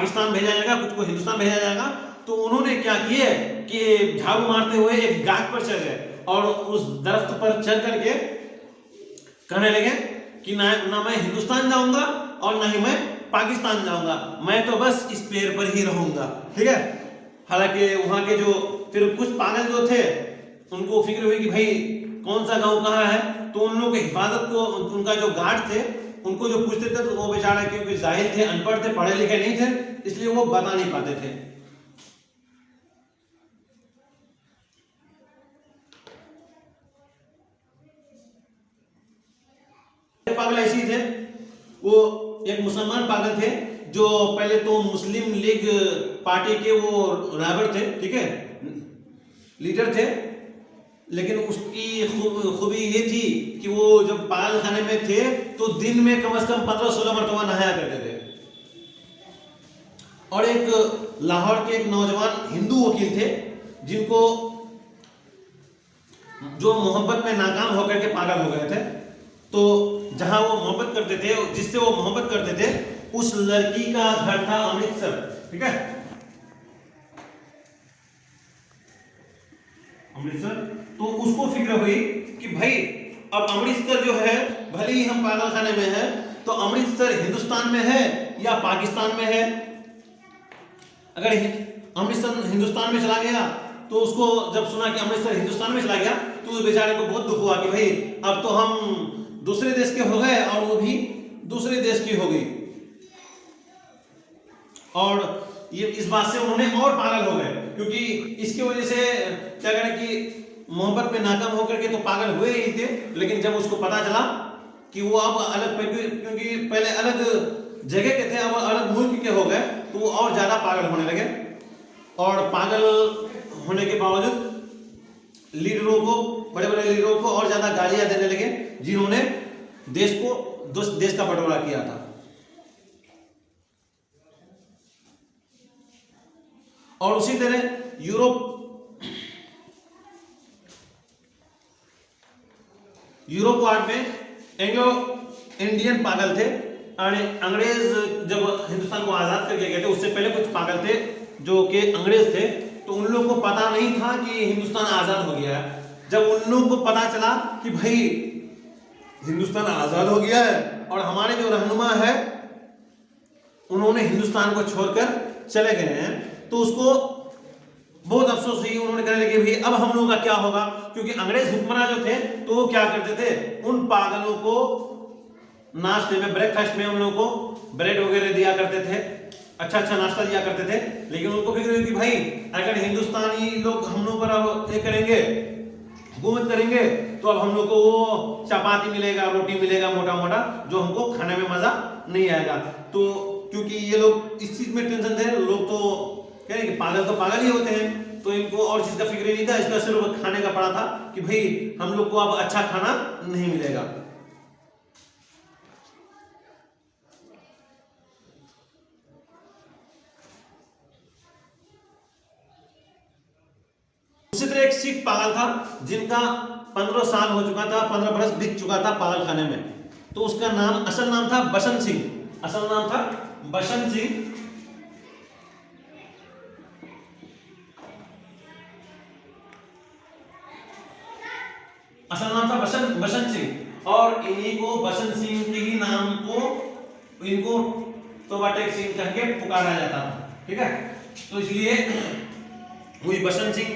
पाकिस्तान भेजा जाएगा, कुछ को हिंदुस्तान भेजा जाएगा। तो उन्होंने क्या किए कि झाड़ू मारते हुए एक गाछ पर चढ़ गए और उस दरख्त पर चढ़ करके कहने लगे कि ना मैं हिंदुस्तान जाऊंगा और ना ही मैं पाकिस्तान जाऊंगा, मैं तो बस इस पेड़ पर ही रहूंगा। ठीक है। हालांकि वहां के जो फिर कुछ पागल जो थे उनको फिक्र हुई कि भाई कौन सा गांव कहाँ है, तो उन लोगों की हिफाजत को उनका जो गार्ड थे उनको जो पूछते थे तो वो बेचारे क्योंकि जाहिल थे, अनपढ़ थे, पढ़े लिखे नहीं थे, इसलिए वो बता नहीं पाते थे। पागल ऐसे ही थे, वो एक मुसलमान पागल थे जो पहले तो मुस्लिम लीग पार्टी के वो राइवल थे, ठीक है, लीडर थे। लेकिन उसकी खूबी ये थी कि वो जब पागल खाने में थे तो दिन में कम से कम 15-16 मरतबा नहाया करते थे। और एक लाहौर के एक नौजवान हिंदू वकील थे जिनको जो मोहब्बत में नाकाम होकर के पागल हो गए थे। तो जहां वो मोहब्बत करते थे, जिससे वो मोहब्बत करते थे, उस लड़की का घर था अमृतसर। ठीक है, अमृतसर। तो उसको फिक्र हुई कि भाई अब अमृतसर जो है, भले ही हम पागल खाने में है, तो अमृतसर हिंदुस्तान में है या पाकिस्तान में है। अगर अमृतसर हिंदुस्तान में चला गया तो उसको जब सुना कि अमृतसर हिंदुस्तान में चला गया तो उस बेचारे को बहुत दुख हुआ कि भाई अब तो हम दूसरे देश के हो गए और वो भी दूसरे देश की हो गई। और ये इस बात से उन्होंने और पागल हो गए, क्योंकि इसकी वजह से क्या करें कि मोहब्बत में नाकाम होकर के तो पागल हुए ही थे, लेकिन जब उसको पता चला कि वो अब अलग, क्योंकि पहले अलग जगह के थे अब अलग मुल्क के हो गए, तो वो और ज्यादा पागल होने लगे। और पागल होने के बावजूद लीडरों को, बड़े बड़े लीडरों को और ज्यादा गालियां देने लगे जिन्होंने देश का बंटवारा किया था। और उसी तरह यूरोप वार्ड में एंग्लो इंडियन पागल थे। अंग्रेज जब हिंदुस्तान को आजाद करके गए थे उससे पहले कुछ पागल थे जो कि अंग्रेज थे, तो उन लोगों को पता नहीं था कि हिंदुस्तान आजाद हो गया है। जब उन लोगों को पता चला कि भाई हिंदुस्तान आजाद हो गया है और हमारे जो रहनुमा है उन्होंने हिंदुस्तान को छोड़कर चले गए हैं, तो उसको बहुत अफसोस हुई। उन्होंने कहने लगे भाई अब हम लोगों का क्या होगा, क्योंकि अंग्रेज हुक्मरान जो थे तो वो क्या करते थे, उन पागलों को नाश्ते में, ब्रेकफास्ट में उन लोगों को ब्रेड वगैरह दिया करते थे, अच्छा अच्छा नाश्ता दिया करते थे। लेकिन उनको फिक्र हुई कि भाई अगर हिंदुस्तानी लोग हम लोग पर अब ये करेंगे, हुकूमत करेंगे, तो अब हम लोग को वो चपाती मिलेगा, रोटी मिलेगा मोटा मोटा, जो हमको खाने में मजा नहीं आएगा। तो क्योंकि ये लोग इस चीज में टेंशन थे, लोग तो कह रहे कि पागल तो पागल ही होते हैं, तो इनको और चीज का फिक्र नहीं था, इसका सिर्फ खाने का पड़ा था कि भाई हम लोग को अब अच्छा खाना नहीं मिलेगा। उसी तरह एक सिख पागल था जिनका 15 साल हो चुका था, 15 बरस बीत चुका था पागल खाने में। तो उसका नाम, असल नाम था बसंत सिंह, असल नाम था बसंत सिंह। असल नाम था बसंत सिंह, और इन्हीं को बसंत सिंह के ही नाम को इनको तोबा टेक सिंह कह के पुकारा जाता था। ठीक है, तो इसलिए वही बसंत सिंह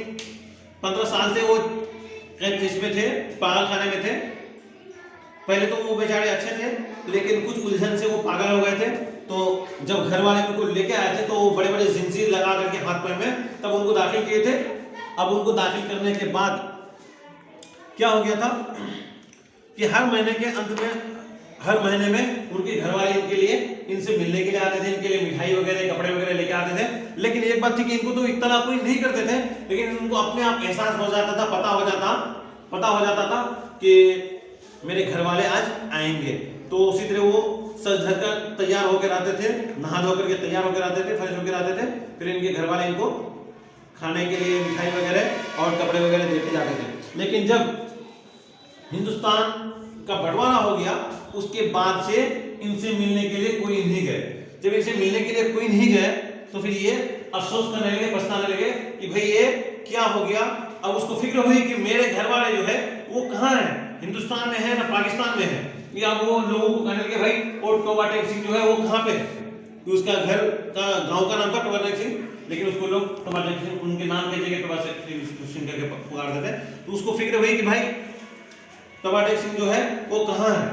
15 साल से वो इसमें थे, पागल खाने में थे। पहले तो वो बेचारे अच्छे थे, लेकिन कुछ उलझन से वो पागल हो गए थे। तो जब घर वाले उनको लेके आए थे तो वो बड़े बड़े जिंजीर लगा करके हाथ पैर में तब उनको दाखिल किए थे। अब उनको दाखिल करने के बाद क्या हो गया था कि हर महीने के अंत में, हर महीने में उनके घर वाले इनके लिए, इनसे मिलने के लिए आते थे, इनके लिए मिठाई वगैरह, कपड़े वगैरह लेके आते थे। लेकिन एक बात थी कि इनको तो इतना कोई नहीं करते थे, लेकिन इनको अपने आप एहसास हो जाता था, पता हो जाता था कि मेरे घर वाले आज आएंगे। तो उसी तरह वो सज धज कर तैयार होकर आते थे, नहा धो करके तैयार होकर आते थे, फ्रेश होकर आते थे। फिर इनके घर वाले इनको खाने के लिए मिठाई वगैरह और कपड़े वगैरह देते जाते थे। लेकिन जब हिंदुस्तान का बंटवारा हो गया उसके बाद से इनसे मिलने के लिए कोई नहीं गए। जब इनसे मिलने के लिए कोई नहीं गया तो फिर ये अफसोस करने लगे, पछताने लगे कि भाई ये क्या हो गया। अब उसको फिक्र हुई कि मेरे घर वाले जो है वो कहाँ है, हिंदुस्तान में है ना पाकिस्तान में है। या वो लोगों को कहने लगे भाई और टोबा टेक सिंह जो है वो कहाँ पे है, कि उसका घर का गांव का नाम था टोबा टेक सिंह, लेकिन उसको लोग टोबा टेक सिंह उनके नाम की जगह टोबा टेक सिंह करके पुकारते थे। तो उसको फिक्र हुई कि भाई टोबा टेक सिंह जो है वो कहाँ है।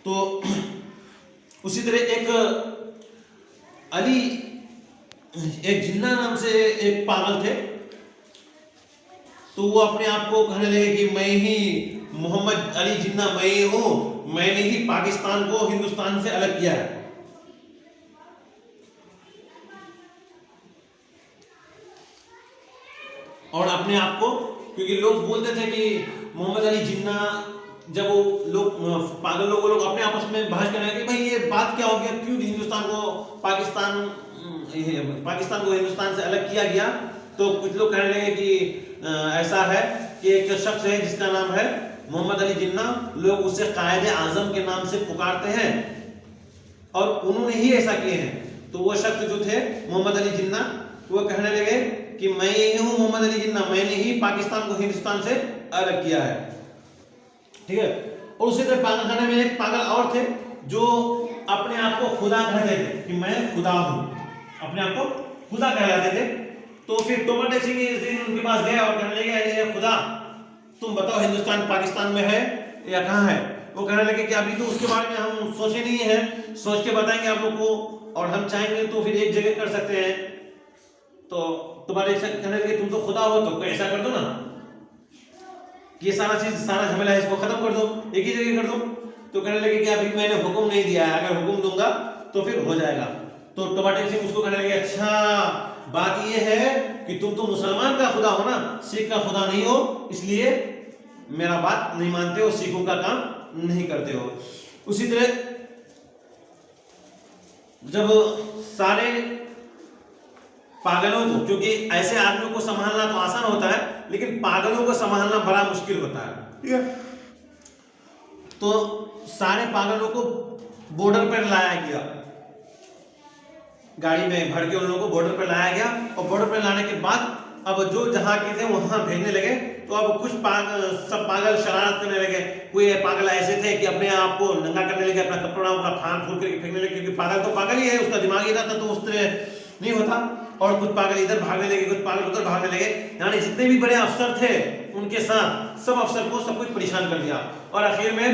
तो उसी तरह एक जिन्ना नाम से एक पागल थे, तो वो अपने आप को कहने लगे कि मैं ही मोहम्मद अली जिन्ना, मैं ही हूं, मैंने ही पाकिस्तान को हिंदुस्तान से अलग किया है। और अपने आप को, क्योंकि लोग बोलते थे कि मोहम्मद अली जिन्ना, जब वो लोग पागल लोग अपने आपस में बहस करने लगे कि भाई ये बात क्या हो गया, क्यों हिंदुस्तान को पाकिस्तान को हिंदुस्तान से अलग किया गया। तो कुछ लोग कहने लगे कि ऐसा है कि एक शख्स है जिसका नाम है मोहम्मद अली जिन्ना, लोग उसे कायदे आजम के नाम से पुकारते हैं और उन्होंने ही ऐसा किए हैं। तो वो शख्स जो थे मोहम्मद अली जिन्ना, वो कहने लगे कि मैं ही हूं मोहम्मद अली जिन्ना, मैंने ही पाकिस्तान को हिंदुस्तान से अलग किया है। ठीक है। और उसी तरह पागल खाने में एक पागल और थे जो अपने आप को खुदा कहते थे कि मैं खुदा हूं, अपने आप को खुदा कहलाते थे। तो फिर टोबा टेक सिंह इस दिन उनके पास गए और कहने लगे खुदा तुम बताओ हिंदुस्तान पाकिस्तान में है या कहाँ है। वो कहने लगे कि अभी तो उसके बारे में हम सोचे नहीं है, सोच के बताएंगे आप लोग को, और हम चाहेंगे तो फिर एक जगह कर सकते हैं। तो टोबा टेक सिंह कहने लगे तुम तो खुदा हो, तो ऐसा कर दो ना, ये सारा झमेला है इसको खत्म कर दो, एक ही जगह कर दो। तो कहने लगे कि अभी मैंने हुक्म नहीं दिया है, अगर हुक्म दूंगा तो फिर हो जाएगा। तो टोबा टेक सिंह उसको कहने लगे अच्छा बात ये है कि तुम तो मुसलमान का खुदा हो ना, सिख का खुदा नहीं हो, इसलिए मेरा बात नहीं मानते हो, सिखों का काम नहीं करते हो। उसी तरह जब सारे पागलों को, क्योंकि ऐसे आदमियों को संभालना तो आसान होता है लेकिन पागलों को संभालना बड़ा मुश्किल होता है, ठीक है। तो सारे पागलों को बॉर्डर पर लाया गया, गाड़ी में भर के उन लोगों को बॉर्डर पर लाया गया। और बॉर्डर पर लाने के बाद अब जो जहां के थे वहां भेजने लगे। तो अब कुछ सब पागल शरारत करने लगे। कोई पागल ऐसे थे कि अपने आप को नंगा करने लगे, अपना कपड़ा अपना फाड़ फूट करके फेंकने लगे, क्योंकि पागल तो पागल ही है, उसका दिमाग ही रहता तो उस तरह नहीं होता। और कुछ पागल इधर भागने लगे, कुछ पागल उधर भागने लगे, यानी जितने भी बड़े अफसर थे उनके साथ सब अफसर को सब कुछ परेशान कर दिया। और आखिर में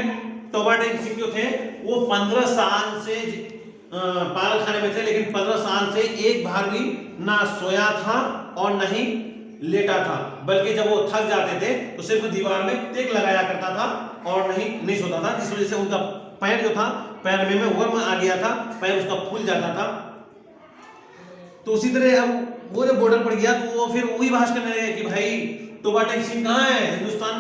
टोबा टेक सिंह जो थे वो 15 साल से पागल खाने में थे, लेकिन 15 साल से एक बार भी ना सोया था और न ही लेटा था, बल्कि जब वो थक जाते थे तो सिर्फ दीवार में टेक लगाया करता था और नहीं सोता था, जिस वजह से उनका पैर जो था, पैर में वर्म आ गया था, पैर उसका फूल जाता था। तो उसी तरह अब वो जब बॉर्डर पर गया तो वो फिर वही बहस करने लगे कि भाई टोबा टेक सिंह कहाँ है, हिंदुस्तान